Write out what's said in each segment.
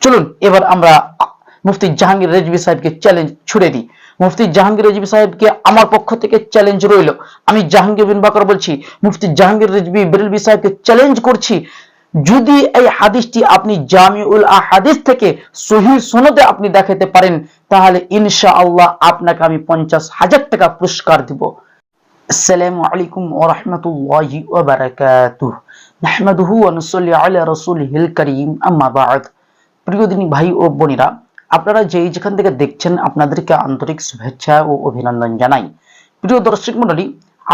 চলুন এবার আমরা মুফতি জাহাঙ্গীর রেজভী সাহেবকে চ্যালেঞ্জ ছুড়ে দিই। মুফতি জাহাঙ্গীর রেজভী সাহেবকে আমার পক্ষ থেকে চ্যালেঞ্জ রইল। আমি জাহাঙ্গীর বিন বাকর বলছি, মুফতি জাহাঙ্গীর রেজভী বেরেলভী সাহেবকে চ্যালেঞ্জ করছি, যদি এই হাদিসটি আপনি জামিউল আহাদিস থেকে সহিহ সনদে আপনি দেখাতে পারেন, তাহলে ইনশাআল্লাহ আপনাকে আমি 50,000 টাকা পুরস্কার দিব। আসসালামু আলাইকুম ওয়া রাহমাতুল্লাহি ওয়া বারাকাতুহু। নাহমাদুহু ওয়া নুসাল্লি আলা রাসূলিহিল কারীম, আম্মা বা'দ। প্রিয় দিনী ভাই ও বোনেরা, আপনারা যেখান থেকে দেখছেন আপনাদেরকে আন্তরিক শুভেচ্ছা ও অভিনন্দন জানাই। প্রিয় দর্শক মণ্ডলী,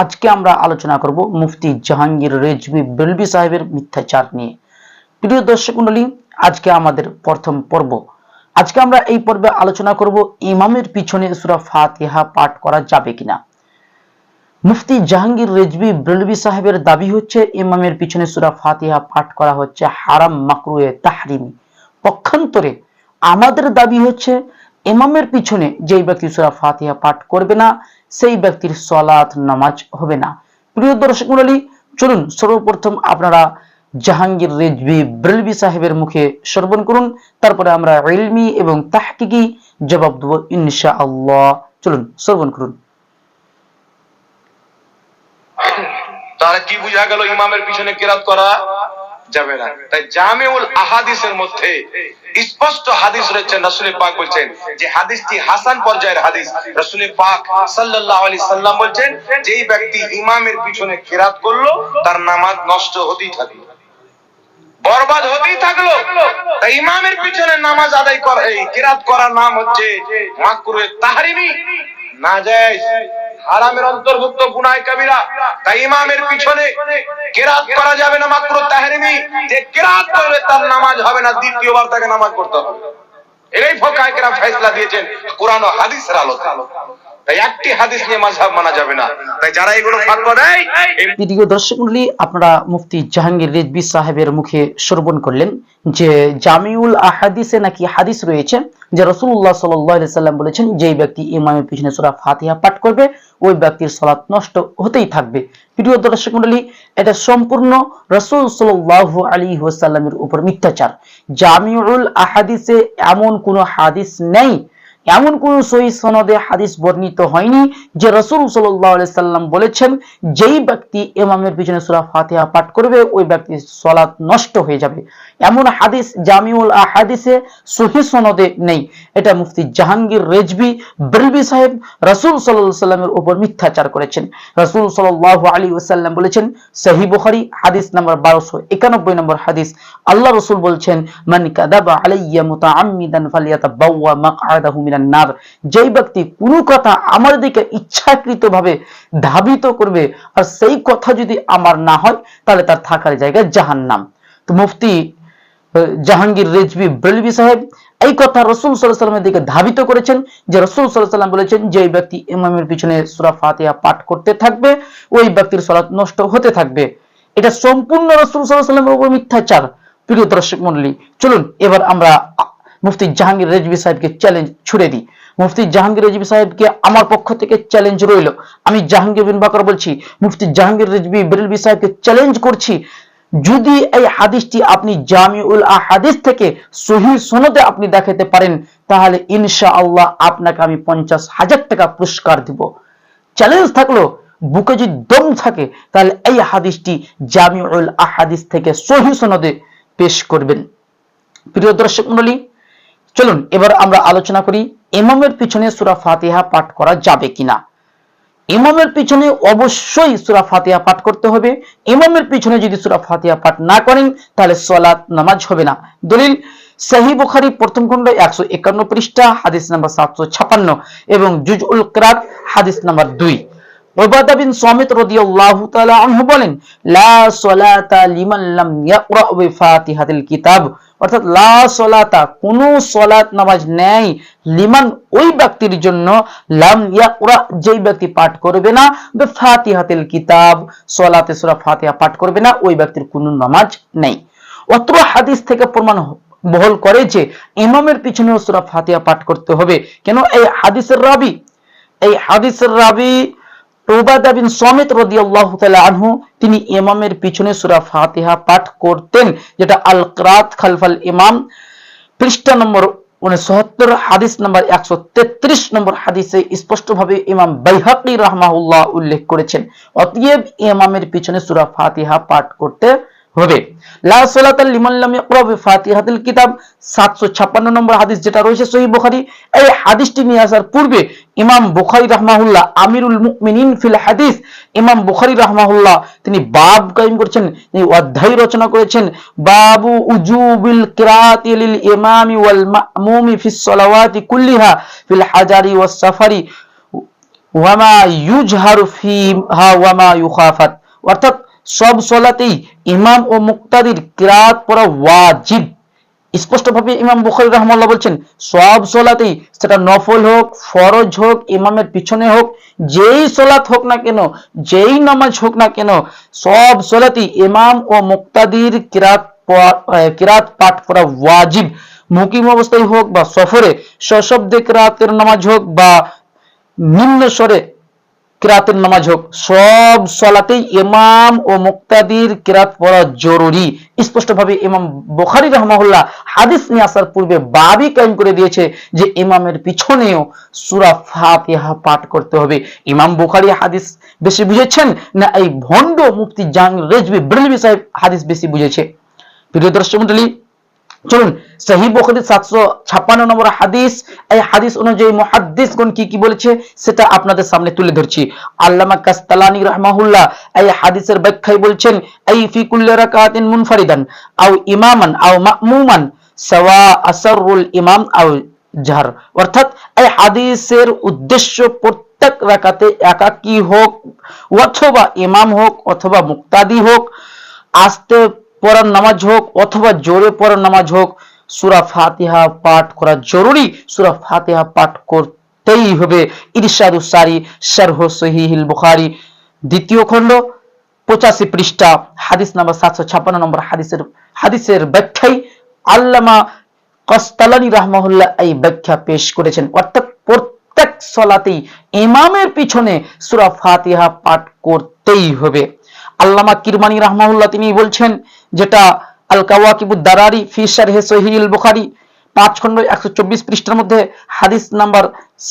আজকে আমরা আলোচনা করব মুফতি জাহাঙ্গীর রেজভী বেরেলভী সাহেবের মিথ্যাচার নিয়ে। প্রিয় দর্শক মণ্ডলী, আজকে আমাদের প্রথম পর্ব। আজকে আমরা এই পর্বে আলোচনা করব ইমামের পিছনে সূরা ফাতিহা পাঠ করা যাবে কিনা। মুফতি জাহাঙ্গীর রেজভী বেরেলভী সাহেবের দাবি হচ্ছে ইমামের পিছনে সূরা ফাতিহা পাঠ করা হচ্ছে হারাম, মাকরুহে, তাহরিমি। পক্ষান্তরে আমাদের দাবি হচ্ছে ইমামের পিছনে যেই ব্যক্তি সূরা ফাতিহা পাঠ করবে না সেই ব্যক্তির সালাত নামাজ হবে না। প্রিয় দর্শক মণ্ডলী, চলুন সর্বপ্রথম আপনারা জাহাঙ্গীর রেজভী বেরেলভী সাহেবের মুখে শ্রবণ করুন, তারপরে আমরা ইলমি এবং তাহকিকি জবাব দেব ইনশাআল্লাহ। চলুন শ্রবণ করুন। তাহলে কি বুঝা গেল? ইমামের পিছনে কিরাত করা যাবে না। তাই জামিউল আহাদিসের মধ্যে স্পষ্ট হাদিস রয়েছে। রাসূল পাক বলেন যে হাদিসটি হাসান পর্যায়ের হাদিস। রাসূল পাক সাল্লাল্লাহু আলাইহি সাল্লাম বলেন, যেই ব্যক্তি ইমামের পিছনে কিরাত করলো তার নামাজ নষ্ট হতেই থাকলো, বরবাদ হতেই থাকলো। তাই ইমামের পিছনে নামাজ আদায় করা, এই কিরাত করার নাম হচ্ছে মাকরুহে তাহরিমি, নাজায়েজ, হারামের অন্তর্ভুক্ত গুনাহ কাবীরা। তাই ইমামের পিছনে কিরাত করা যাবে না, মাকরুহ তাহরিমি। যে কিরাত করবে তার নামাজ হবে না, দ্বিতীয়বার তাকে নামাজ পড়তে হবে। এটাই ফুকাহায়ে কেরাম ফয়সালা দিয়েছেন কোরআন ও হাদিসের আলোকে। তাই একটি হাদিস নিয়ে মাযহাব মানা যাবে না। তাই যারা এগুলো ফাতোয়া দেয়, প্রিয় দর্শক মণ্ডলী, আপনারা মুফতি জাহাঙ্গীর রেজভী সাহেবের মুখে শ্রবণ করলেন যে জামিউল আহাদিসে নাকি হাদিস রয়েছে যে রাসূলুল্লাহ সাল্লাল্লাহু আলাইহি সাল্লাম বলেছেন, যেই ব্যক্তি ইমামের পিছনে সূরা ফাতিহা পাঠ করবে ওই ব্যক্তির সালাত নষ্ট হতেই থাকবে। প্রিয় দর্শক মণ্ডলী, এটা সম্পূর্ণ রাসূল সাল্লাল্লাহু আলাইহি ওয়াসাল্লামের উপর মিথ্যাচার। জামিউল আহাদিসে এমন কোনো হাদিস নেই, এমন কোন সহিহ সনদে হাদিস বর্ণিত হয়নি যে রাসূল সাল্লাল্লাহু আলাইহি সাল্লাম বলেছেন যেই ব্যক্তি ইমামের পিছনে সূরা ফাতিহা পাঠ করবে ওই ব্যক্তির সালাত নষ্ট হয়ে যাবে। এমন হাদিস জামিউল আহাদিসে সহিহ সনদে নেই। এটা মুফতি জাহাঙ্গীর রেজভী বেরেলভী সাহেব রাসূল সাল্লাল্লাহু আলাইহি সাল্লামের উপর মিথ্যাচার করেছেন। রাসূল সাল্লাল্লাহু আলাইহি ওয়াসাল্লাম বলেছেন, সহিহ বুখারী হাদিস নাম্বার 1291 নম্বর হাদিস, আল্লাহ রাসূল বলছেন, মান কাযাবা আলাইয়া মুতাআম্মিদান ফালিয়াতাবাওয়া মাকআদাহু মিনান নার। যেই ব্যক্তি কোনো কথা আমার দিকে ইচ্ছাকৃতভাবে ধাবিত করবে আর সেই কথা যদি আমার না হয় তাহলে তার থাকার জায়গা জাহান্নাম। তো মুফতি জাহাঙ্গীর রেজভী বেরেলভী সাহেব এই কথা রাসূল সাল্লাল্লাহু আলাইহি ওয়াসাল্লামের দিকে ধাবিত করেছেন যে রাসূল সাল্লাল্লাহু আলাইহি ওয়াসাল্লাম বলেছেন, যেই ব্যক্তি ইমামের পিছনে সূরা ফাতিহা পাঠ করতে থাকবে ওই ব্যক্তির সালাত নষ্ট হতে থাকবে। এটা সম্পূর্ণ রাসূল সাল্লাল্লাহু আলাইহি ওয়াসাল্লামের উপর মিথ্যাচার। প্রিয় দর্শক মণ্ডলী, চলুন এবার আমরা মুফতি জাহাঙ্গীর রেজভী সাহেবকে চ্যালেঞ্জ ছুড়ে দিই। মুফতি জাহাঙ্গীর রেজভী সাহেবকে আমার পক্ষ থেকে চ্যালেঞ্জ রইল। আমি জাহাঙ্গীর বিন বাকর বলছি, মুফতি জাহাঙ্গীর রেজভী বেরেলভী সাহেবকে চ্যালেঞ্জ করছি, যদি এই হাদিসটি আপনি জামিউল আহাদিস থেকে সহিহ সনদে আপনি দেখাতে পারেন, তাহলে ইনশাআল্লাহ আপনাকে আমি 50,000 টাকা পুরস্কার দিব। চ্যালেঞ্জ থাকলো, বুকে যদি দম থাকে তাহলে এই হাদিসটি জামিউল আহাদিস থেকে সহিহ সনদে পেশ করবেন। প্রিয় দর্শক মণ্ডলী, চলুন এবার আমরা আলোচনা করি ইমামের পিছনে সূরা ফাতিহা পাঠ করা যাবে কিনা। ইমামের পিছনে অবশ্যই সূরা ফাতিহা পাঠ করতে হবে। ইমামের পিছনে যদি সূরা ফাতিহা পাঠ না করেন তাহলে সালাত নামাজ হবে না। দলিল সহিহ বুখারী প্রথম খণ্ড 151 পৃষ্ঠা হাদিস নাম্বার 756 এবং জুজউল কিরাত হাদিস নাম্বার 2। উবাদা বিন সামিত রাদিয়াল্লাহু তাআলা আনহু বলেন, লা সালাতা লিমান লাম ইয়াকরা বিফাতিহাতিল কিতাব, অর্থাৎ লা সালাতা, কোন সালাত নামাজ নেই, লিমান ওই ব্যক্তির জন্য, লাম ইয়াকরা যেই ব্যক্তি পাঠ করবে না, বিফাতিহাতিল কিতাব সালাতে সূরা ফাতিহা পাঠ করবে না ওই ব্যক্তির কোনো নামাজ নেই। অত্র হাদিস থেকে প্রমাণ বহল করে যে ইমামের পিছনেও সূরা ফাতিহা পাঠ করতে হবে। কেন? এই হাদিসের রাবি উবাদা বিন সামিত রাদিয়াল্লাহু তাআলা আনহু তিনি ইমামের পিছনে সূরা ফাতিহা পাঠ করতেন, যেটা আল কিরাত খালফাল ইমাম পৃষ্ঠা নম্বর 69, হাদিস নম্বর 133 নম্বর হাদিসে স্পষ্টভাবে ইমাম বাইহাকী রাহমাহুল্লাহ উল্লেখ করেছেন, অতএব ইমামের পিছনে সূরা ফাতিহা পাঠ করতে হবে। লা সালাতা লিমান লাম ইয়াকরা বিফাতিহাতিল কিতাব 756 নম্বর হাদিস যেটা রয়েছে সহিহ বুখারী। এই হাদিসটি নিয়ে আসার পূর্বে ইমাম বুখারী রাহমাহুল্লাহ আমিরুল মুমিনিন ফিল হাদিস, ইমাম বুখারী রাহমাহুল্লাহ তিনি বাব কায়েম করেছেন, তিনি অধ্যায় রচনা করেছেন, বাবু উজুবিল কিরাতি লিল ইমামি ওয়াল মা'মুমি ফিস সালাওয়াতি কুল্লিহা ফিল হাজারি ওয়াস সাফারি ওয়া মা ইউজহারু ফিহা ওয়া মা ইউখাফাত। অর্থাৎ সব সালাতেই ইমাম ও মুক্তাদির কিরাত পড়া ওয়াজিব। স্পষ্টভাবে ইমাম বুখারী রাহমাহুল্লাহ বলছেন, সব সালাতেই, সেটা নফল হোক, ফরজ হোক, ইমামের পিছনে হোক, যেই সালাত হোক না কেন, যেই নামাজ হোক না কেন, সব সালাতেই ইমাম ও মুক্তাদির কিরাত পাঠ করা ওয়াজিব। মুকিম অবস্থায় হোক বা সফরে, সশব্দে কিরাতের নামাজ হোক বা নিম্ন স্বরে কিরাতের নামাজ হোক, সব সালাতেই ইমাম ও মুক্তাদির কিরাত পড়া জরুরি। স্পষ্টভাবে ইমাম বুখারী রাহমাহুল্লাহ হাদিস নিয়ে আসার পূর্বে বাবই কায়েম করে দিয়েছে যে ইমামের পিছনেও সূরা ফাতিহা পাঠ করতে হবে। ইমাম বুখারী হাদিস বেশি বুঝেছেন না এই ভণ্ড মুফতি জাহাঙ্গীর রেজভী বেরেলভী সাহেব হাদিস বেশি বুঝেছে? প্রিয় দর্শক মণ্ডলী, চলুন সহিহ বুখারী 756 নম্বর হাদিস, এই হাদিস অনুযায়ী মুহাদ্দিসগণ কি বলেছে সেটা আপনাদের সামনে তুলে ধরছি। আল্লামা কাসতালানী রাহমাহুল্লাহ এই হাদিসের ব্যাখ্যায় বলছেন, এই ফি কুল্লি রাকাতিন মুনফারিদান আও ইমামান আও মা'মুমান সাওয়া আসরুল ইমাম আও জাহর। অর্থাৎ এই হাদিসের উদ্দেশ্য প্রত্যেক রাকাতে একাকী হোক অথবা ইমাম হোক অথবা মুক্তাদি হোক, আস্তে পড়ার নামাজ হোক অথবা জোরে পড়ার নামাজ হোক, সূরা ফাতিহা পাঠ করা জরুরি, সূরা ফাতিহা পাঠ করতেই হবে। ইরশাদুস সারি শারহ সহিহুল বুখারী, দ্বিতীয় খণ্ড 85 পৃষ্ঠা, হাদিস নাম্বার 756 নম্বর হাদিসের ব্যাখ্যায় আল্লামা কাসতালানী রাহমাহুল্লাহ এই ব্যাখ্যা পেশ করেছেন। অর্থাৎ প্রত্যেক সালাতেই ইমামের পিছনে সূরা ফাতিহা পাঠ করতেই হবে। আল্লামা কিরমানি রাহমাহুল্লাহ তিনি বলছেন, যেটা আল কাওয়াকিবুদ দারারি ফি শারহে সহিহুল বুখারী 5 খণ্ড 124 পৃষ্ঠার মধ্যে হাদিস নাম্বার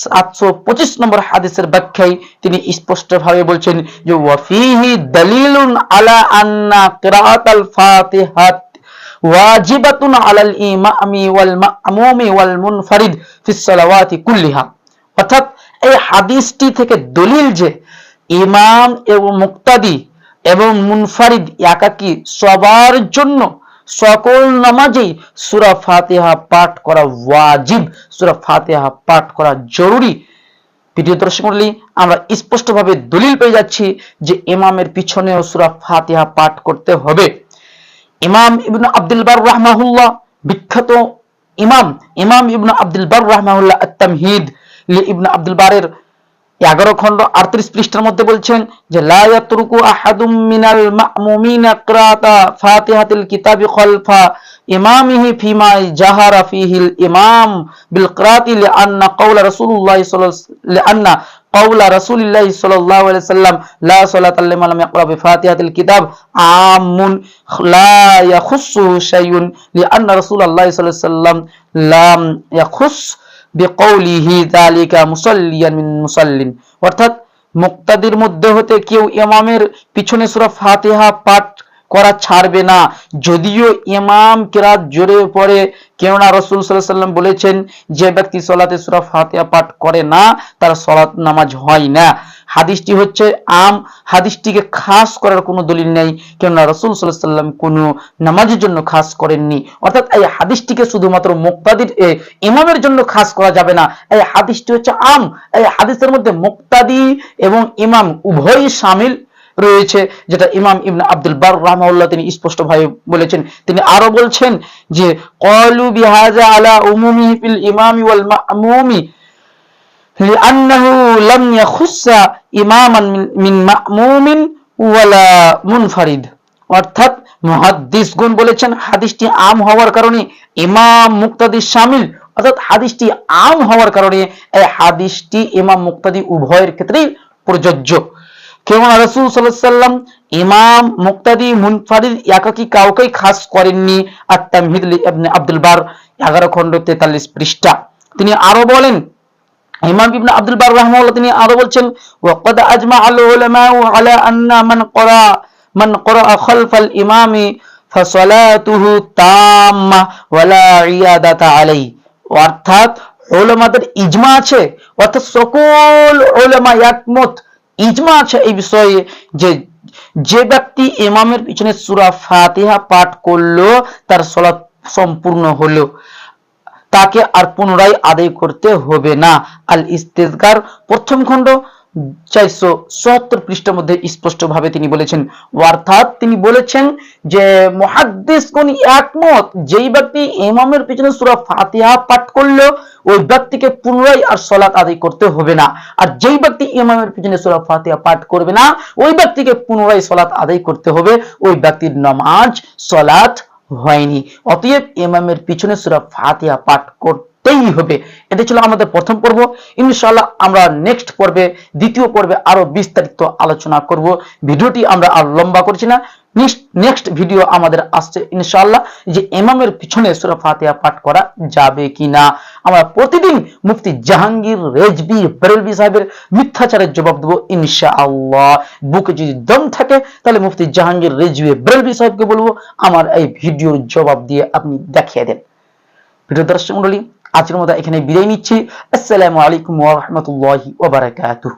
725 নম্বর হাদিসের ব্যাখ্যায় তিনি স্পষ্টভাবে বলছেন যে ওয়া ফিহি দালিলুন আলা আন্না কিরাআতাল ফাতিহাত ওয়াজিবাতুন আলাল ইমামি ওয়াল মা'মুমি ওয়াল মুনফারিদ ফিস সালাওয়াতি কুল্লিহা। অর্থাৎ এই হাদিসটি থেকে দলিল যে ইমাম এবং মুক্তাদি এবং মুনফারিদ একাকী সবার জন্য সকল নামাজেই সূরা ফাতিহা পাঠ করা ওয়াজিব, সূরা ফাতিহা পাঠ করা জরুরি। প্রিয় দর্শক মণ্ডলী, আমরা স্পষ্টভাবে দলিল পেয়ে যাচ্ছি যে ইমামের পিছনেও সূরা ফাতিহা পাঠ করতে হবে। ইমাম ইবনে আব্দুল বার রাহমাহুল্লাহ, বিখ্যাত ইমাম ইবনে আব্দুল বার রাহমাহুল্লাহ আত-তামহিদ লি ইবনে আব্দুল বারের 11 খণ্ড 38 পৃষ্ঠার মধ্যে বলছেন যে লা ইয়াতরুকু আহাদুম মিনাল মা'মুমিনা কিরাআতা ফাতিহাতিল কিতাবি খালফা ইমামিহি ফিমা জাহারা ফিহিল ইমাম বিল কিরাআতি লিআন্না কাওলা রাসূলিল্লাহি সাল্লাল্লাহু আলাইহি ওয়াসাল্লাম লা সালাতা লিমান লাম ইয়াকরা বিফাতিহাতিল কিতাব আমুন লা ইয়াখুসসু শাইউন লিআন্না রাসূলুল্লাহি সাল্লাল্লাহু আলাইহি ওয়াসাল্লাম লাম ইয়াখুস বিকৌলিহি যালিকা মুসাল্লিয়ান মিন মুসাল্লিন। অর্থাৎ মুক্তাদির মধ্যে হতে কেউ ইমামের পিছনে সূরা ফাতিহা পাঠ করা ছাড়বে না, যদিও ইমাম কিরাত জোরে পড়ে, কেননা রাসূল সাল্লাল্লাহু আলাইহি ওয়াসাল্লাম বলেছেন যে ব্যক্তি সালাতে সূরা ফাতিহা পাঠ করে না তার সালাত নামাজ হয় না। হাদিসটি হচ্ছে আম, হাদিসটিকে খাস করার কোনো দলিল নেই, কেননা রাসূল সাল্লাল্লাহু আলাইহি ওয়াসাল্লাম কোনো নামাজের জন্য খাস করেননি। অর্থাৎ এই হাদিসটিকে শুধুমাত্র মুক্তাদির ইমামের জন্য খাস করা যাবে না, এই হাদিসটি হচ্ছে আম। এই হাদিসের মধ্যে মুক্তাদি এবং ইমাম উভয়ই শামিল রয়েছে, যেটা ইমাম ইবনে আব্দুল বার রাহমাহুল্লাহ তিনি স্পষ্টভাবে বলেছেন। তিনি আরো বলছেন যে ক্বালু বিহাযা আলা উমুমি ফিল ইমামি ওয়াল মা'মুমি লিআন্নাহু লাম ইয়াখুসসা ইমামান মিন মা'মুমিন ওয়ালা মুনফারিদ। অর্থাৎ মুহাদ্দিসগণ বলেছেন হাদিসটি আম হওয়ার কারণে ইমাম মুক্তাদি শামিল, অর্থাৎ হাদিসটি আম হওয়ার কারণে এই হাদিসটি ইমাম মুক্তাদি উভয়ের ক্ষেত্রেই প্রযোজ্য। কেননা রাসূল সাল্লাল্লাহু আলাইহি ওয়াসাল্লাম ইমাম মুক্তাদি মুনফারিদ একাকী কাউকেই খাস করেননি। আত-তামহিদ ইবনে আব্দুল বার 11 খণ্ড 43 পৃষ্ঠা। তিনি আরো বলেন, ইমাম ইবনে আব্দুল বার রাহিমাহুল্লাহ তিনি আরো বলছেন, ওয়াকাদ আজমা আল উলামাউ আলা আন্না মান ক্বারা খালফাল ইমামি ফাসালাতুহু তাম্মা ওয়ালা ইয়াদাতা আলাইহি। অর্থাৎ উলামাদের ইজমা আছে, অর্থাৎ সকল উলামা একমত, ইজমা আছে এই বিষয়ে যে যে ব্যক্তি ইমামের পিছনে সূরা ফাতিহা পাঠ করলো তার সালাত সম্পূর্ণ হলো, তাকে আর পুনরায় আদায় করতে হবে না। আল ইস্তেযকার প্রথম খণ্ড 477 পৃষ্ঠার মধ্যে স্পষ্ট ভাবে তিনি বলেছেন। অর্থাৎ তিনি বলেছেন যে মুহাদ্দিসগণ একমত, যেই ব্যক্তি ইমামের পিছনে সূরা ফাতিহা পাঠ করলো ওই ব্যক্তিকে পুনরায় আর সালাত আদায় করতে হবে না, আর যেই ব্যক্তি ইমামের পিছনে সূরা ফাতিহা পাঠ করবে না ওই ব্যক্তিকে পুনরায় সালাত আদায় করতে হবে, ওই ব্যক্তির নামাজ সালাত হয়নি। অতএব ইমামের পিছনে সূরা ফাতিহা পাঠ করতেই হবে। এটা ছিল আমাদের প্রথম পর্ব। ইনশাআল্লাহ আমরা নেক্সট পর্বে, দ্বিতীয় পর্বে আরো বিস্তারিত আলোচনা করব। ভিডিওটি আমরা আর লম্বা করছি না, নেক্সট ভিডিও আমাদের আসছে ইনশাআল্লাহ, যে ইমামের পিছনে সূরা ফাতিহা পাঠ করা যাবে কিনা। আমরা প্রতিদিন মুফতি জাহাঙ্গীর রেজভী বেরেলভী সাহেবের মিথ্যাচারের জবাব দেব ইনশাআল্লাহ। বুকে যদি দম থাকে তাহলে মুফতি জাহাঙ্গীর রেজভী বেরেলভী সাহেবকে বলবো আমার এই ভিডিওর জবাব দিয়ে আপনি দেখিয়ে দেন। প্রিয় দর্শক মণ্ডলী, আজকের মতো এখানে বিদায় নিচ্ছি। আসসালামু আলাইকুম ওয়া রাহমাতুল্লাহি ওয়া বারাকাতুহু।